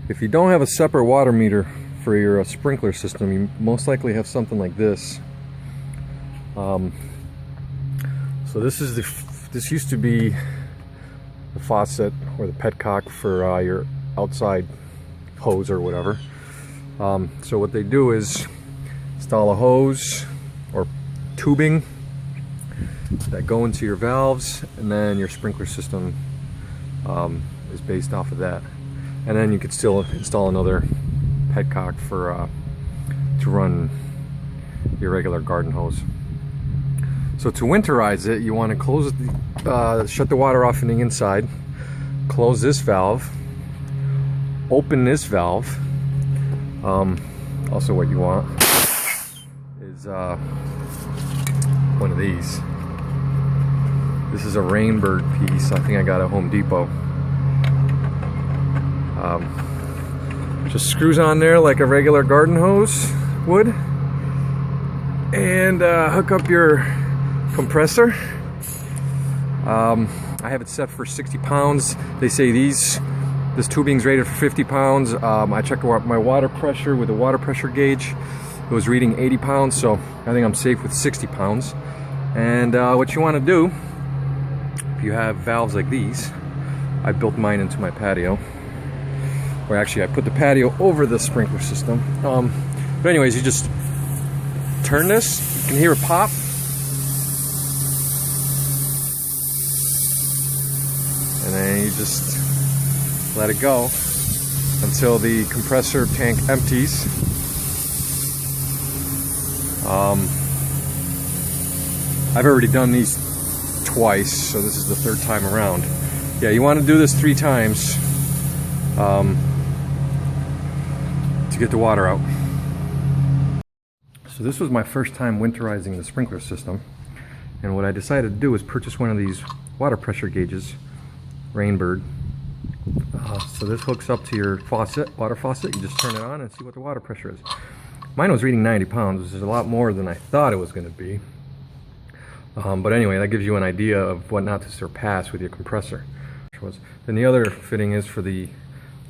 If you don't have a separate water meter for your sprinkler system, you most likely have something like this. So this used to be the faucet or the petcock for your outside hose or whatever. So what they do is install a hose or tubing that go into your valves, and then your sprinkler system is based off of that. And then you could still install another petcock for to run your regular garden hose. So to winterize it, you want to close shut the water off on the inside, close this valve, open this valve. Also what you want is one of these. This is a Rainbird piece. I think I got at Home Depot. Just screws on there like a regular garden hose would, and hook up your compressor. I have it set for 60 pounds. They say this tubing's rated for 50 pounds. I checked my water pressure with a water pressure gauge. It was reading 80 pounds, so I think I'm safe with 60 pounds. And what you want to do, if you have valves like these, I built mine into my patio. Or actually, I put the patio over the sprinkler system. But anyways, you just turn this. You can hear it pop. And then you just let it go until the compressor tank empties. I've already done these twice, so this is the third time around. Yeah, you want to do this 3 times to get the water out. So this was my first time winterizing the sprinkler system, and what I decided to do was purchase one of these water pressure gauges, Rainbird. So this hooks up to your water faucet. You just turn it on and see what the water pressure is. Mine was reading 90 pounds, which is a lot more than I thought it was going to be. But anyway, that gives you an idea of what not to surpass with your compressor. Then the other fitting is for the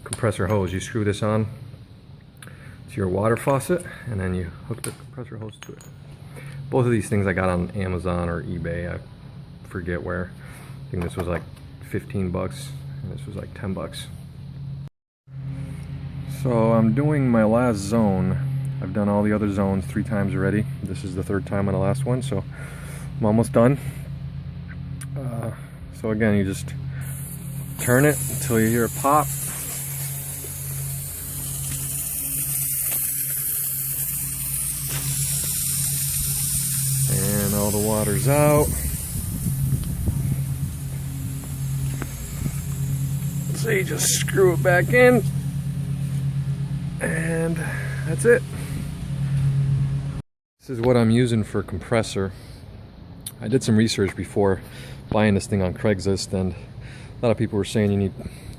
compressor hose. You screw this on to your water faucet, and then you hook the compressor hose to it. Both of these things I got on Amazon or eBay. I forget where. I think this was like 15 bucks, and this was like 10 bucks. So I'm doing my last zone. I've done all the other zones 3 times already. This is the 3rd time on the last one, so I'm almost done. So again, you just turn it until you hear a pop. And all the water's out. So you just screw it back in, and that's it. This is what I'm using for compressor. I did some research before buying this thing on Craigslist, and a lot of people were saying you need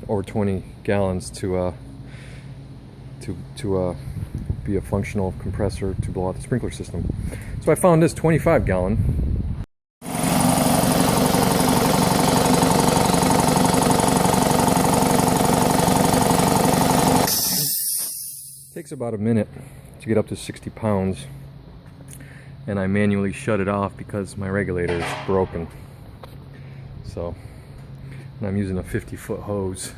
over 20 gallons to be a functional compressor to blow out the sprinkler system. So I found this 25 gallon. Takes about a minute to get up to 60 pounds, and I manually shut it off because my regulator is broken. So, and I'm using a 50-foot hose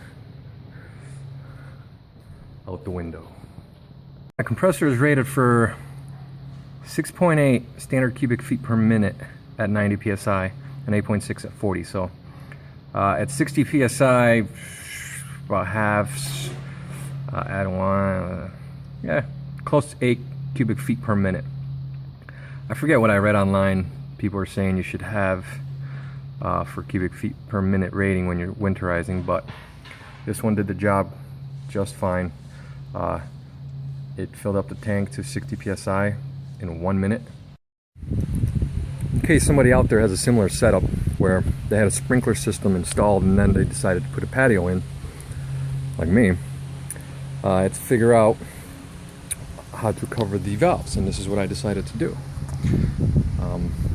out the window. My compressor is rated for 6.8 standard cubic feet per minute at 90 psi and 8.6 at 40. So at 60 psi, about halves. Add one, yeah, close to 8 cubic feet per minute. I forget what I read online. People are saying you should have for cubic feet per minute rating when you're winterizing, but this one did the job just fine. It filled up the tank to 60 psi in 1 minute. In case somebody out there has a similar setup where they had a sprinkler system installed and then they decided to put a patio in, like me, it's to figure out how to cover the valves, and this is what I decided to do.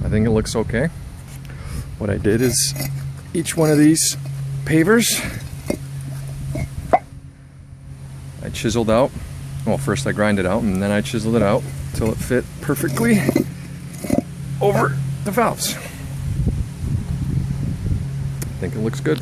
I think it looks okay. What I did is each one of these pavers, I chiseled out. Well, first I grinded out and then I chiseled it out till it fit perfectly over the valves. I think it looks good.